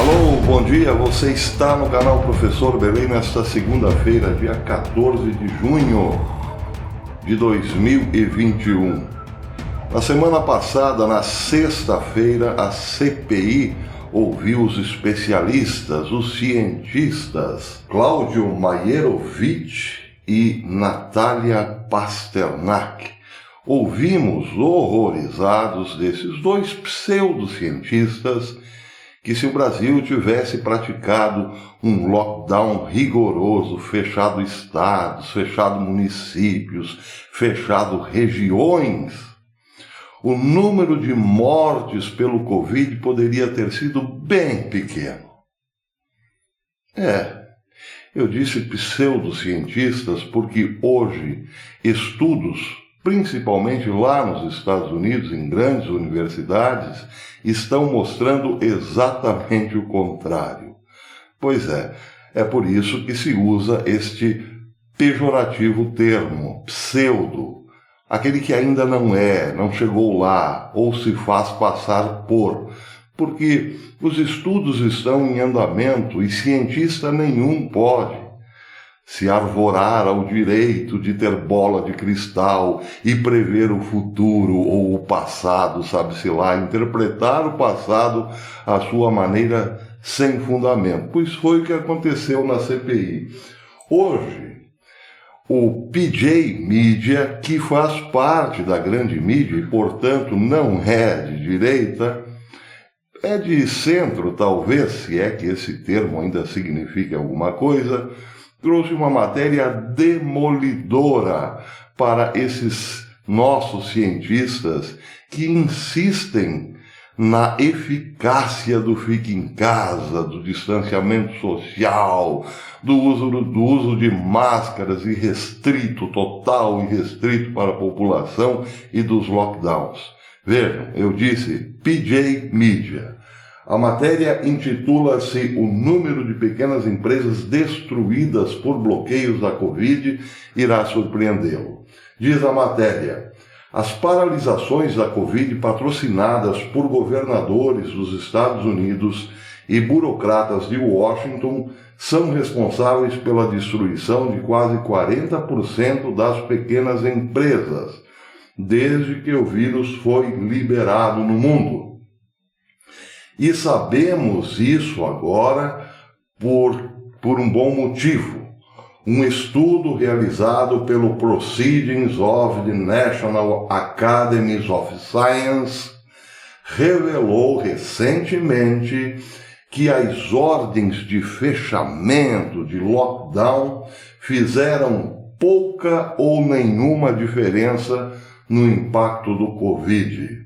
Alô, bom dia, você está no canal Professor Belém nesta segunda-feira, dia 14 de junho de 2021. Na semana passada, na sexta-feira, a CPI ouviu os especialistas, os cientistas, Cláudio Maierovitch e Natália Pasternak. Ouvimos horrorizados desses dois pseudocientistas que se o Brasil tivesse praticado um lockdown rigoroso, fechado estados, fechado municípios, fechado regiões, o número de mortes pelo Covid poderia ter sido bem pequeno. Eu disse pseudocientistas porque hoje estudos, principalmente lá nos Estados Unidos, em grandes universidades, estão mostrando exatamente o contrário. Pois é por isso que se usa este pejorativo termo, pseudo, aquele que ainda não chegou lá, ou se faz passar por, porque os estudos estão em andamento e cientista nenhum pode se arvorar ao direito de ter bola de cristal e prever o futuro ou o passado, sabe-se lá, interpretar o passado à sua maneira sem fundamento. Pois foi o que aconteceu na CPI. Hoje, o PJ Media, que faz parte da grande mídia e, portanto, não é de direita, é de centro, talvez, se é que esse termo ainda signifique alguma coisa, trouxe uma matéria demolidora para esses nossos cientistas que insistem na eficácia do fique em casa, do distanciamento social, do uso de máscaras total e restrito para a população e dos lockdowns. Vejam, eu disse PJ Media. A matéria intitula-se O número de pequenas empresas destruídas por bloqueios da Covid irá surpreendê-lo. Diz a matéria: as paralisações da Covid patrocinadas por governadores dos Estados Unidos e burocratas de Washington são responsáveis pela destruição de quase 40% das pequenas empresas, desde que o vírus foi liberado no mundo. E sabemos isso agora por um bom motivo. Um estudo realizado pelo Proceedings of the National Academies of Science revelou recentemente que as ordens de fechamento, de lockdown, fizeram pouca ou nenhuma diferença no impacto do Covid.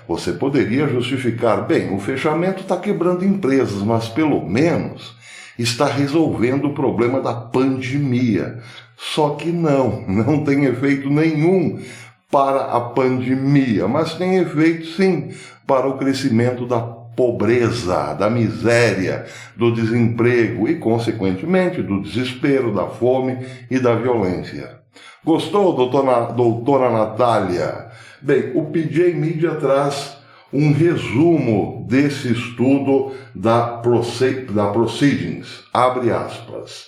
Você poderia justificar, o fechamento está quebrando empresas, mas pelo menos está resolvendo o problema da pandemia. Só que não tem efeito nenhum para a pandemia, mas tem efeito sim para o crescimento da pobreza, da miséria, do desemprego e, consequentemente, do desespero, da fome e da violência. Gostou, doutora Natália? O PJ Media traz um resumo desse estudo da Proceedings, abre aspas.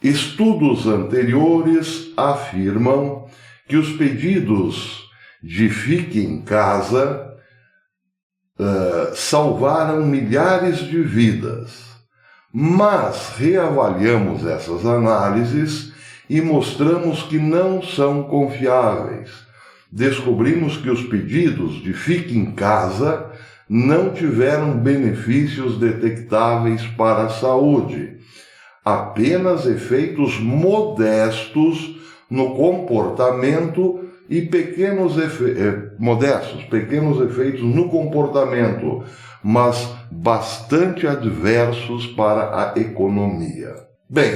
Estudos anteriores afirmam que os pedidos de fique em casa salvaram milhares de vidas, mas reavaliamos essas análises e mostramos que não são confiáveis. Descobrimos que os pedidos de fique em casa não tiveram benefícios detectáveis para a saúde, apenas efeitos modestos no comportamento e pequenos efeitos no comportamento, mas bastante adversos para a economia.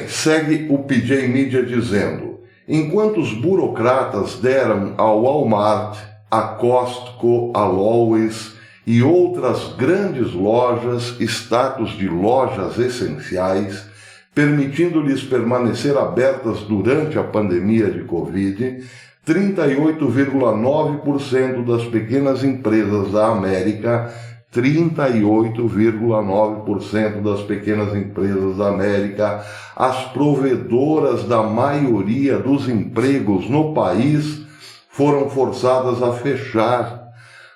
Segue o PJ Media dizendo: enquanto os burocratas deram ao Walmart, a Costco, a Lowe's e outras grandes lojas status de lojas essenciais, permitindo-lhes permanecer abertas durante a pandemia de Covid, 38,9% das pequenas empresas da América 38,9% das pequenas empresas da América, as provedoras da maioria dos empregos no país, foram forçadas a fechar,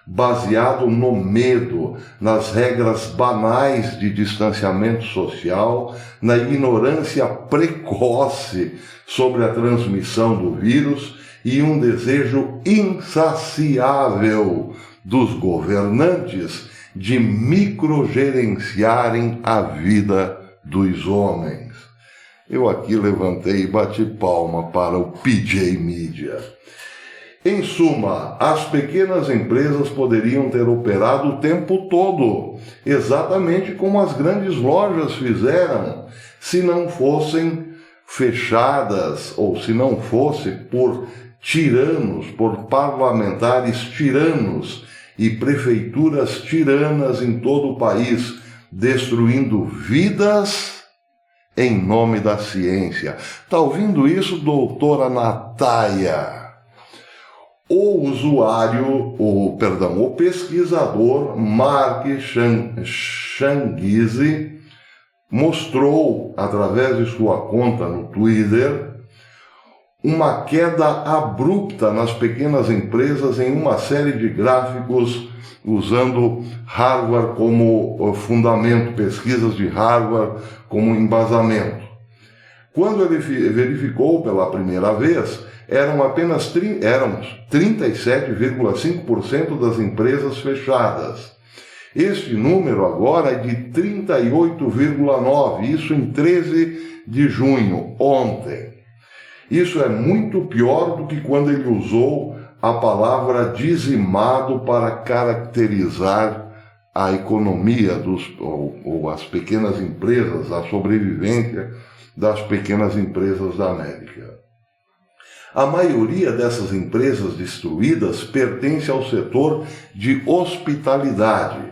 baseado no medo, nas regras banais de distanciamento social, na ignorância precoce sobre a transmissão do vírus e um desejo insaciável dos governantes de microgerenciarem a vida dos homens. Eu aqui levantei e bati palma para o PJ Media. Em suma, as pequenas empresas poderiam ter operado o tempo todo, exatamente como as grandes lojas fizeram, se não fossem fechadas ou se não fosse por tiranos, por parlamentares tiranos e prefeituras tiranas em todo o país, destruindo vidas em nome da ciência. Está ouvindo isso, doutora Natália? O pesquisador Mark Changizi mostrou, através de sua conta no Twitter, uma queda abrupta nas pequenas empresas em uma série de gráficos usando Harvard como fundamento, pesquisas de Harvard como embasamento. Quando ele verificou pela primeira vez, eram 37,5% das empresas fechadas. Este número agora é de 38,9%, isso em 13 de junho, ontem. Isso é muito pior do que quando ele usou a palavra dizimado para caracterizar a economia ou as pequenas empresas, a sobrevivência das pequenas empresas da América. A maioria dessas empresas destruídas pertence ao setor de hospitalidade.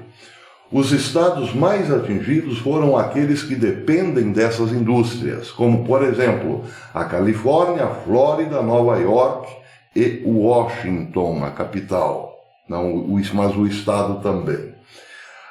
Os estados mais atingidos foram aqueles que dependem dessas indústrias, como, por exemplo, a Califórnia, a Flórida, Nova York e Washington, a capital, mas o estado também.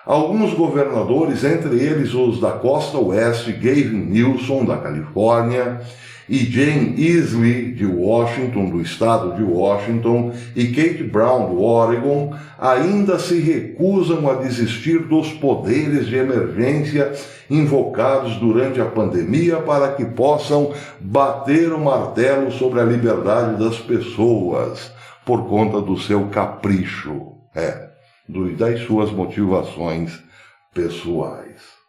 Alguns governadores, entre eles os da costa oeste, Gavin Newsom, da Califórnia, e Jane Easley, de Washington, do estado de Washington, e Kate Brown, do Oregon, ainda se recusam a desistir dos poderes de emergência invocados durante a pandemia para que possam bater o martelo sobre a liberdade das pessoas, por conta do seu capricho, das suas motivações pessoais.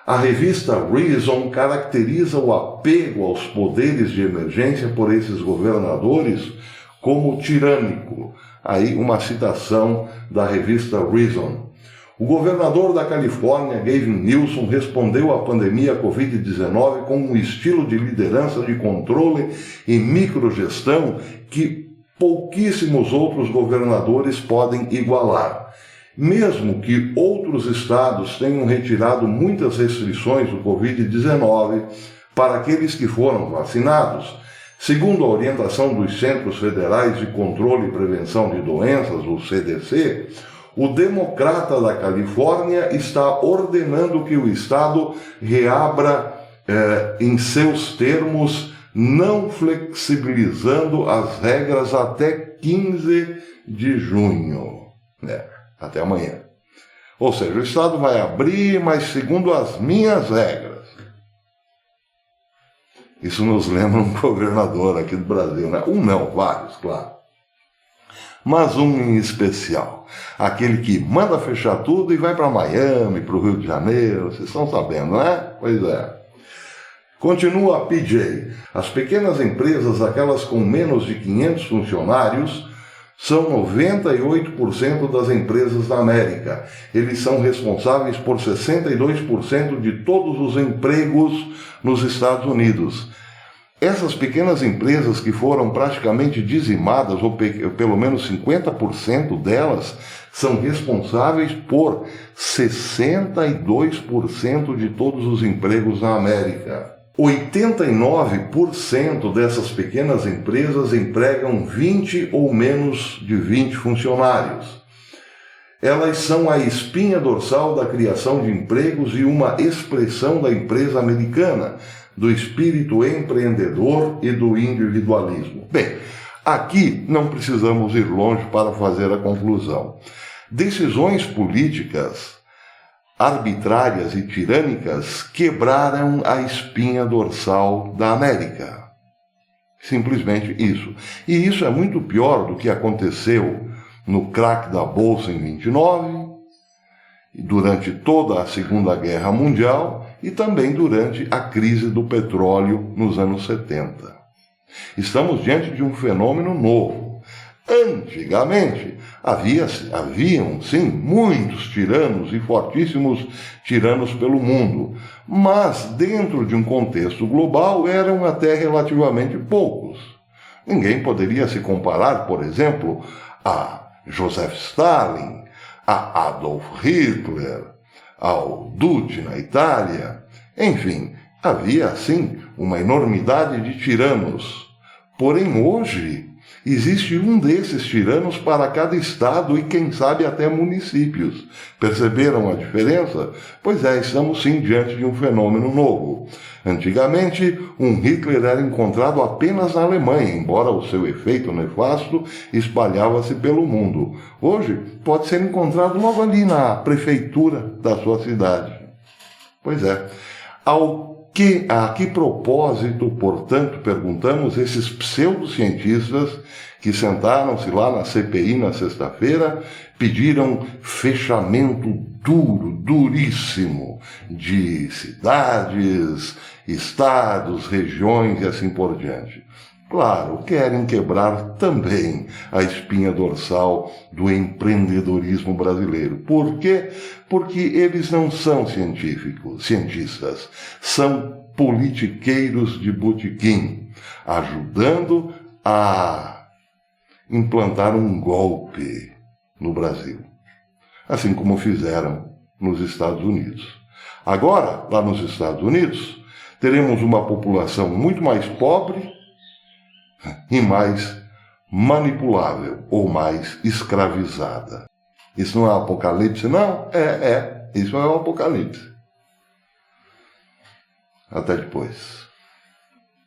A revista Reason caracteriza o apego aos poderes de emergência por esses governadores como tirânico. Aí uma citação da revista Reason. O governador da Califórnia, Gavin Newsom, respondeu à pandemia Covid-19 com um estilo de liderança de controle e microgestão que pouquíssimos outros governadores podem igualar. Mesmo que outros estados tenham retirado muitas restrições do Covid-19 para aqueles que foram vacinados, segundo a orientação dos Centros Federais de Controle e Prevenção de Doenças, o CDC, o democrata da Califórnia está ordenando que o estado reabra em seus termos, não flexibilizando as regras até 15 de junho. Até amanhã. Ou seja, o Estado vai abrir, mas segundo as minhas regras. Isso nos lembra um governador aqui do Brasil, né? Um não, vários, claro. Mas um em especial. Aquele que manda fechar tudo e vai para Miami, para o Rio de Janeiro. Vocês estão sabendo, né? Pois é. Continua a PJ. As pequenas empresas, aquelas com menos de 500 funcionários, são 98% das empresas da América. Eles são responsáveis por 62% de todos os empregos nos Estados Unidos. Essas pequenas empresas que foram praticamente dizimadas, ou pelo menos 50% delas, são responsáveis por 62% de todos os empregos na América. 89% dessas pequenas empresas empregam 20 ou menos de 20 funcionários. Elas são a espinha dorsal da criação de empregos e uma expressão da empresa americana, do espírito empreendedor e do individualismo. Bem, aqui não precisamos ir longe para fazer a conclusão. Decisões políticas arbitrárias e tirânicas quebraram a espinha dorsal da América. Simplesmente isso. E isso é muito pior do que aconteceu no crack da Bolsa em 29, durante toda a Segunda Guerra Mundial e também durante a crise do petróleo nos anos 70. Estamos diante de um fenômeno novo. Antigamente, haviam, sim, muitos tiranos e fortíssimos tiranos pelo mundo, mas dentro de um contexto global eram até relativamente poucos. Ninguém poderia se comparar, por exemplo, a Joseph Stalin, a Adolf Hitler, ao Duce na Itália. Enfim, havia, sim, uma enormidade de tiranos. Porém, hoje, existe um desses tiranos para cada estado e, quem sabe, até municípios. Perceberam a diferença? Pois é, estamos sim diante de um fenômeno novo. Antigamente, um Hitler era encontrado apenas na Alemanha, embora o seu efeito nefasto espalhava-se pelo mundo. Hoje, pode ser encontrado logo ali na prefeitura da sua cidade. Pois é. A que propósito, portanto, perguntamos esses pseudocientistas que sentaram-se lá na CPI na sexta-feira, pediram fechamento duríssimo de cidades, estados, regiões e assim por diante. Claro, querem quebrar também a espinha dorsal do empreendedorismo brasileiro. Por quê? Porque eles não são cientistas, são politiqueiros de botequim, ajudando a implantar um golpe no Brasil, assim como fizeram nos Estados Unidos. Agora, lá nos Estados Unidos, teremos uma população muito mais pobre e mais manipulável ou mais escravizada. Isso não é um apocalipse, não? Isso é um apocalipse. Até depois.